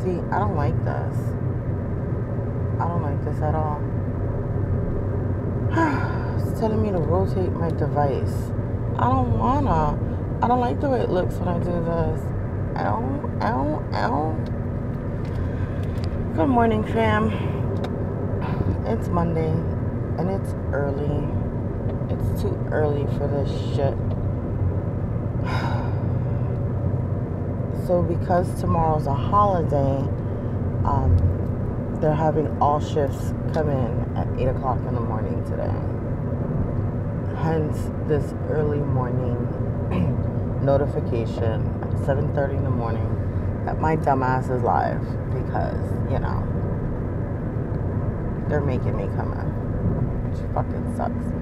See, I don't like this. I don't like this at all. It's telling me to rotate my device. I don't wanna. I don't like the way it looks when I do this. Ow. Good morning, fam. It's Monday, and it's early. It's too early for this shit. So because tomorrow's a holiday, they're having all shifts come in at 8 o'clock in the morning today. Hence this early morning notification at 7:30 in the morning that my dumbass is live because, they're making me come in, which fucking sucks.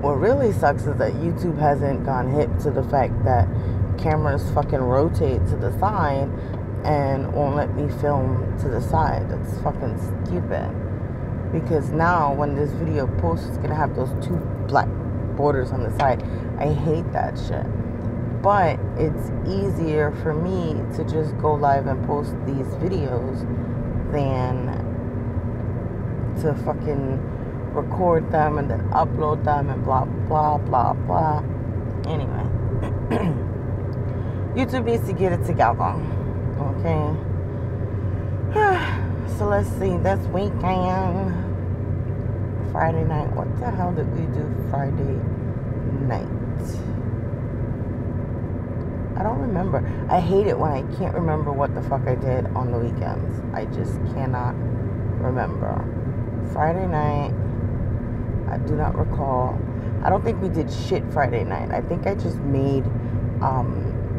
What really sucks is that YouTube hasn't gone hip to the fact that cameras fucking rotate to the side and won't let me film to the side. That's fucking stupid. Because now when this video posts, it's gonna have those two black borders on the side. I hate that shit. But it's easier for me to just go live and post these videos than to fucking record them and then upload them and blah, blah, blah, blah. Anyway. YouTube needs to get it together. Okay? So let's see. This weekend. Friday night. What the hell did we do Friday night? I don't remember. I hate it when I can't remember what the fuck I did on the weekends. I just cannot remember. Friday night, I do not recall. I don't think we did shit Friday night. I think I just made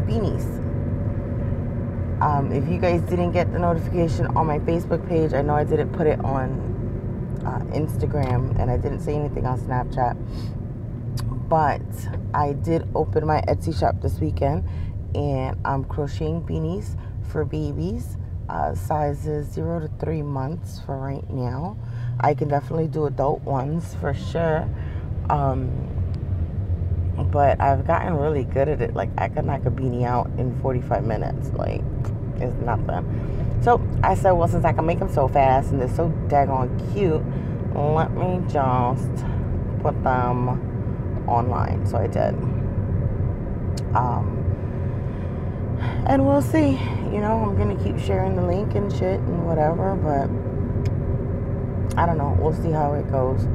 beanies. If you guys didn't get the notification on my Facebook page, I know I didn't put it on Instagram, and I didn't say anything on Snapchat, but I did open my Etsy shop this weekend, and I'm crocheting beanies for babies, sizes 0 to 3 months for right now. I can definitely do adult ones for sure, but I've gotten really good at it. Like, I could knock a beanie out in 45 minutes. Like, it's nothing. So I said, well, since I can make them so fast and they're so daggone cute, let me just put them online. So I did. And we'll see. I'm going to keep sharing the link and shit and whatever, but I don't know. We'll see how it goes.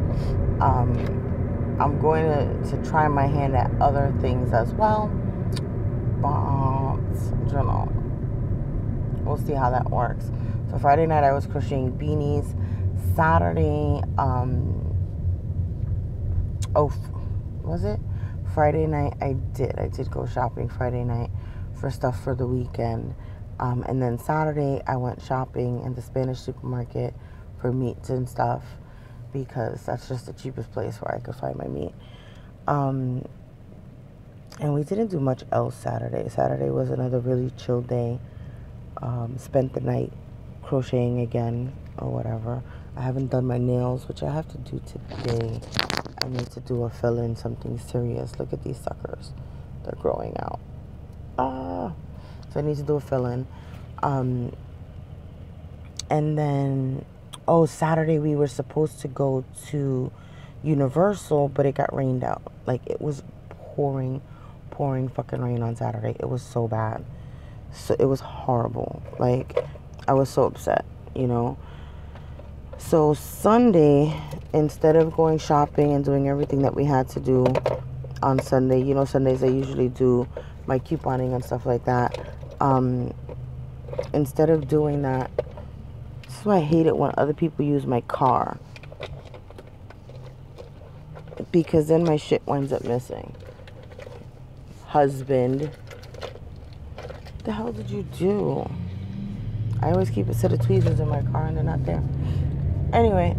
I'm going to try my hand at other things as well, but we'll see how that works. So Friday night I was crocheting beanies. Saturday, was it? Friday night I did go shopping Friday night for stuff for the weekend. And then Saturday I went shopping in the Spanish supermarket for meats and stuff, because that's just the cheapest place where I could find my meat. And we didn't do much else Saturday. Saturday was another really chill day. Spent the night crocheting again or whatever. I haven't done my nails, which I have to do today. I need to do a fill-in, something serious. Look at these suckers. They're growing out. So I need to do a fill-in. And then, Saturday we were supposed to go to Universal, but it got rained out. Like, it was pouring fucking rain on Saturday. It was so bad. So it was horrible. Like, I was so upset, So Sunday, instead of going shopping and doing everything that we had to do on Sunday, Sundays I usually do my couponing and stuff like that. Instead of doing that, this is why I hate it when other people use my car, because then my shit winds up missing. Husband, what the hell did you do? I always keep a set of tweezers in my car and they're not there. Anyway,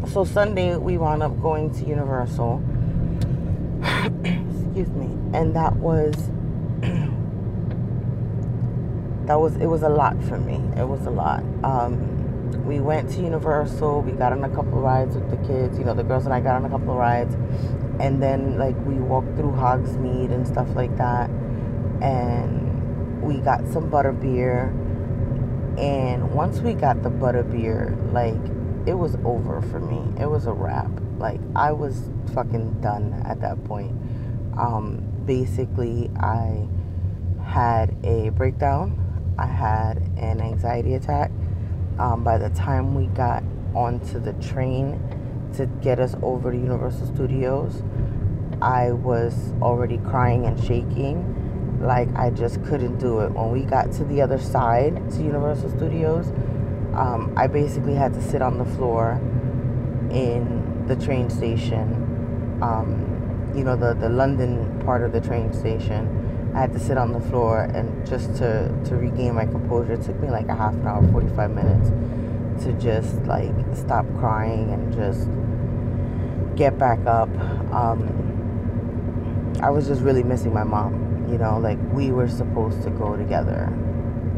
so Sunday we wound up going to Universal. Excuse me. And it was a lot for me. It was a lot. We went to Universal. We got on a couple of rides with the kids. The girls and I got on a couple of rides. And then, we walked through Hogsmeade and stuff like that. And we got some butterbeer, and once we got the butterbeer, like, it was over for me. It was a wrap. Like, I was fucking done at that point. Basically, I had a breakdown. I had an anxiety attack. By the time we got onto the train to get us over to Universal Studios, I was already crying and shaking. Like, I just couldn't do it. When we got to the other side, to Universal Studios, I basically had to sit on the floor in the train station. The London part of the train station. I had to sit on the floor, and just to regain my composure, it took me like a half an hour, 45 minutes to just like stop crying and just get back up. I was just really missing my mom. Like, we were supposed to go together,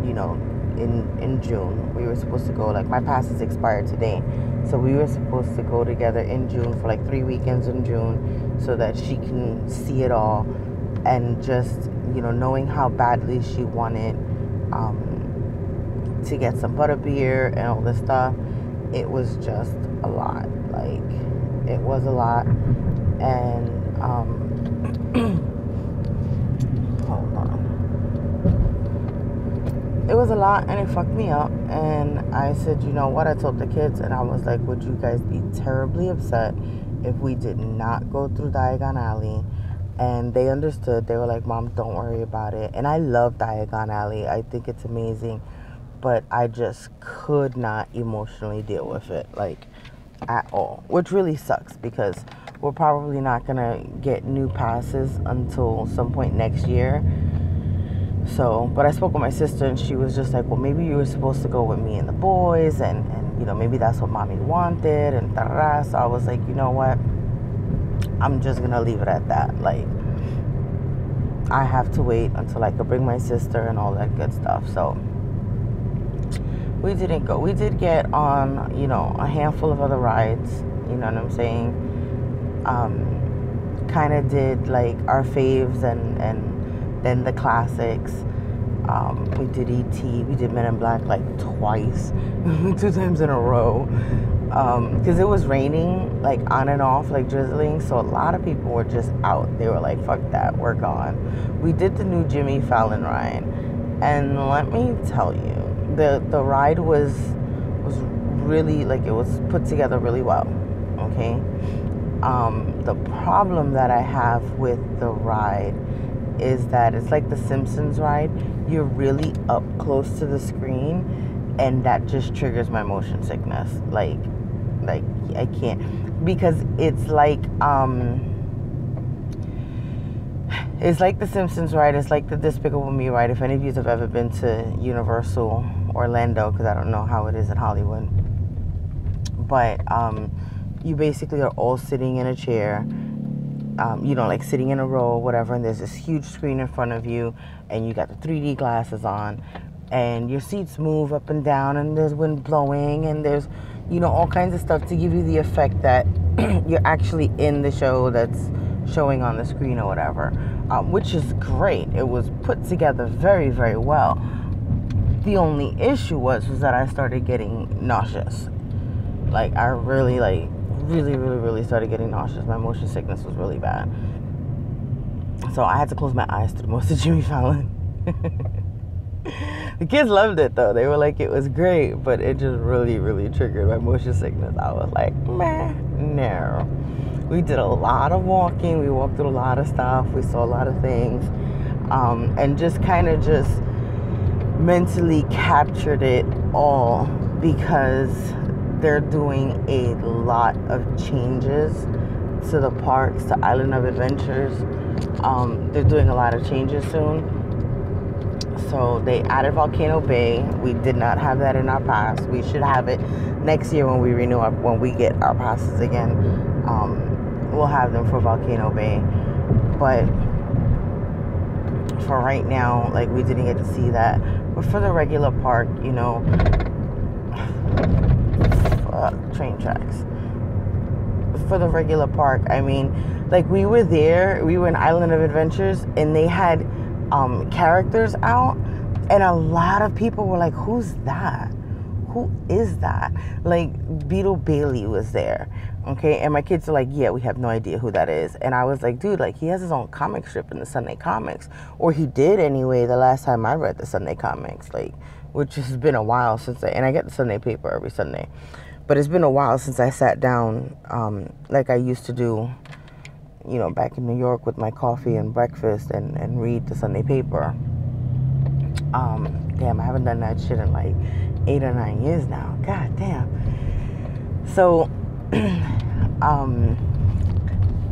in June. We were supposed to go, like, my pass is expired today. So we were supposed to go together in June for like 3 weekends in June so that she can see it all. And just, knowing how badly she wanted to get some butterbeer and all this stuff, it was just a lot. Like, it was a lot. And, hold on. It was a lot, and it fucked me up. And I said, you know what? I told the kids, and I was like, would you guys be terribly upset if we did not go through Diagon Alley? And they understood. They were like, Mom, don't worry about it. And I love Diagon Alley. I think it's amazing. But I just could not emotionally deal with it, like, at all. Which really sucks, because we're probably not going to get new passes until some point next year. So, but I spoke with my sister, and she was just like, well, maybe you were supposed to go with me and the boys, and maybe that's what Mommy wanted, and da-da-da. So I was like, you know what? I'm just going to leave it at that. Like, I have to wait until I could bring my sister and all that good stuff. So we didn't go. We did get on, a handful of other rides. You know what I'm saying? Kind of did, like, our faves and then the classics. We did E.T. We did Men in Black, like, twice. 2 times in a row. Because it was raining, like, on and off, like, drizzling. So a lot of people were just out. They were like, fuck that, we're gone. We did the new Jimmy Fallon ride. And let me tell you, the ride was really, like, it was put together really well. Okay? The problem that I have with the ride is that it's like the Simpsons ride. You're really up close to the screen, and that just triggers my motion sickness. Like I can't, because it's like the Simpsons ride. It's like the Despicable Me ride. If any of you have ever been to Universal Orlando, because I don't know how it is in Hollywood, but you basically are all sitting in a chair, like sitting in a row or whatever, and there's this huge screen in front of you, and you got the 3D glasses on, and your seats move up and down, and there's wind blowing, and there's, all kinds of stuff to give you the effect that you're actually in the show that's showing on the screen or whatever, which is great. It was put together very, very well. The only issue was that I started getting nauseous. Like, I really started getting nauseous. My motion sickness was really bad. So I had to close my eyes through most of Jimmy Fallon. The kids loved it, though. They were like, it was great, but it just really, really triggered my motion sickness. I was like, meh, no. We did a lot of walking. We walked through a lot of stuff. We saw a lot of things. And just kind of just mentally captured it all, because they're doing a lot of changes to the parks, to Island of Adventures. They're doing a lot of changes soon. So they added Volcano Bay. We did not have that in our pass. We should have it next year when we renew when we get our passes again. We'll have them for Volcano Bay. But for right now, like, we didn't get to see that. But for the regular park, train tracks. For the regular park, I mean, like, we were in Island of Adventures, and they had characters out And a lot of people were like, who's that? Who is that? Like, Beetle Bailey was there, okay? And my kids are like, yeah, we have no idea who that is. And I was like, dude, like, he has his own comic strip in the Sunday Comics. Or he did anyway the last time I read the Sunday Comics, like, which has been a while since and I get the Sunday paper every Sunday. But it's been a while since I sat down like I used to do, you know, back in New York with my coffee and breakfast and read the Sunday paper. Damn, I haven't done that shit in like 8 or 9 years now. God damn. So,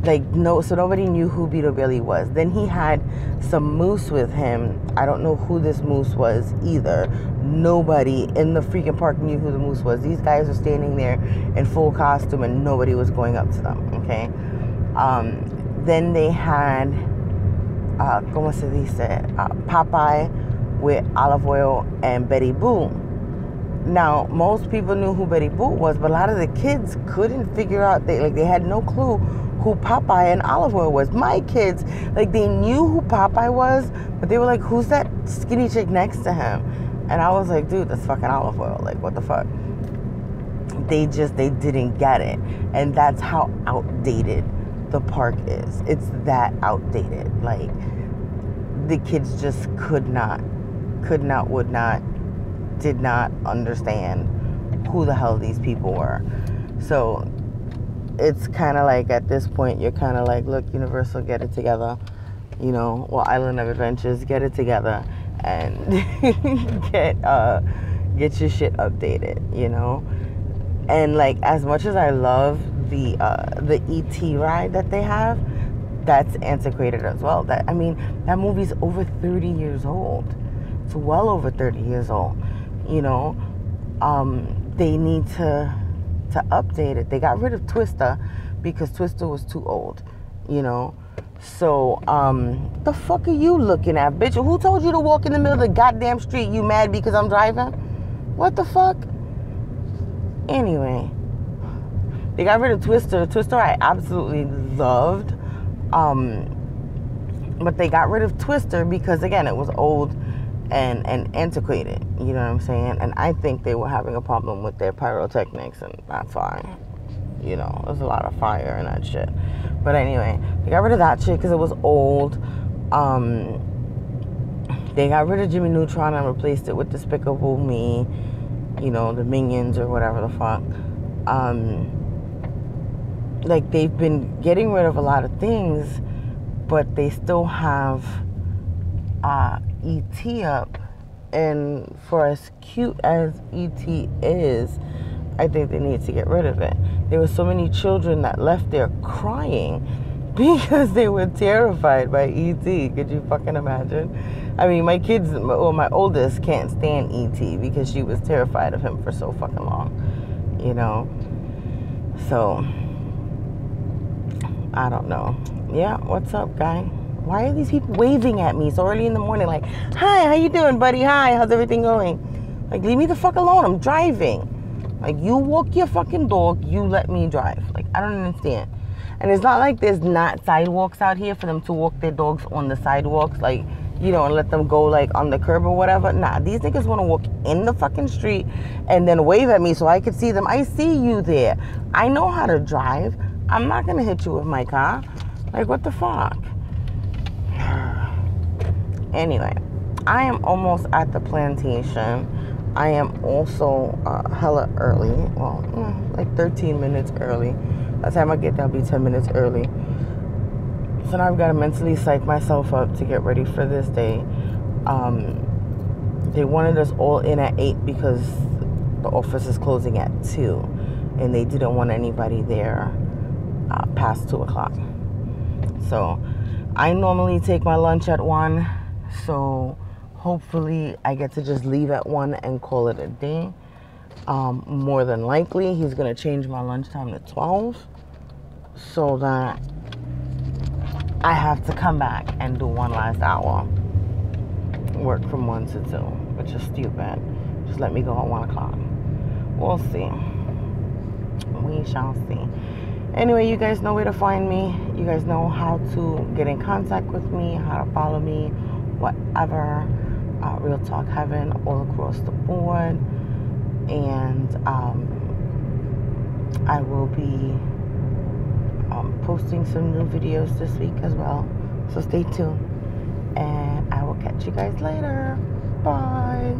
so nobody knew who Beetle Bailey was. Then he had some moose with him. I don't know who this moose was either. Nobody in the freaking park knew who the moose was. These guys were standing there in full costume and nobody was going up to them, okay? Then they had, ¿cómo se dice? Popeye with Olive Oyl and Betty Boo. Now, most people knew who Betty Boo was, but a lot of the kids couldn't figure out, they had no clue who Popeye and Olive Oyl was. My kids, like, they knew who Popeye was, but they were like, who's that skinny chick next to him? And I was like, dude, that's fucking Olive Oyl. Like, what the fuck? They didn't get it. And that's how outdated the park is. It's that outdated. Like, the kids just did not understand who the hell these people were. So it's kind of like, at this point, you're kind of like, look, Universal, get it together, you know, or Island of Adventures, get it together and get your shit updated, you know. And like, as much as I love the ET ride that they have, that's antiquated as well. That movie's over 30 years old. It's well over 30 years old, you know. They need to update it. They got rid of Twister because Twister was too old, you know. So, the fuck are you looking at, bitch? Who told you to walk in the middle of the goddamn street? You mad because I'm driving? What the fuck? Anyway, they got rid of Twister. Twister I absolutely loved. But they got rid of Twister because, again, it was old and antiquated, you know what I'm saying? And I think they were having a problem with their pyrotechnics, and that's fine. You know, there's a lot of fire and that shit. But anyway, they got rid of that shit because it was old. They got rid of Jimmy Neutron and replaced it with Despicable Me, you know, the Minions or whatever the fuck. Like, they've been getting rid of a lot of things, but they still have E.T. up. And for as cute as E.T. is, I think they need to get rid of it. There were so many children that left there crying because they were terrified by E.T. Could you fucking imagine? I mean, my kids, well, my oldest can't stand E.T. because she was terrified of him for so fucking long, you know? So, I don't know. Yeah, what's up, guy? Why are these people waving at me so early in the morning? Like, hi, how you doing, buddy? Hi, how's everything going? Like, leave me the fuck alone. I'm driving. Like, you walk your fucking dog. You let me drive. Like, I don't understand. And it's not like there's not sidewalks out here for them to walk their dogs on the sidewalks. Like, you know, and let them go, like, on the curb or whatever. Nah, these niggas want to walk in the fucking street and then wave at me so I can see them. I see you there. I know how to drive. I'm not going to hit you with my car. Like, what the fuck? Anyway, I am almost at the plantation. I am also hella early. Well, like 13 minutes early. By the time I get there, I'll be 10 minutes early. So now I've got to mentally psych myself up to get ready for this day. They wanted us all in at 8 because the office is closing at 2. And they didn't want anybody there past 2 o'clock. So I normally take my lunch at 1. So hopefully I get to just leave at 1 and call it a day. More than likely, he's going to change my lunchtime to 12 so that I have to come back and do one last hour. Work from 1 to 2, which is stupid. Just let me go at 1 o'clock. We'll see. We shall see. Anyway, you guys know where to find me. You guys know how to get in contact with me, how to follow me, whatever. Real Talk Heaven all across the board. And I will be posting some new videos this week as well. So stay tuned. And I will catch you guys later. Bye.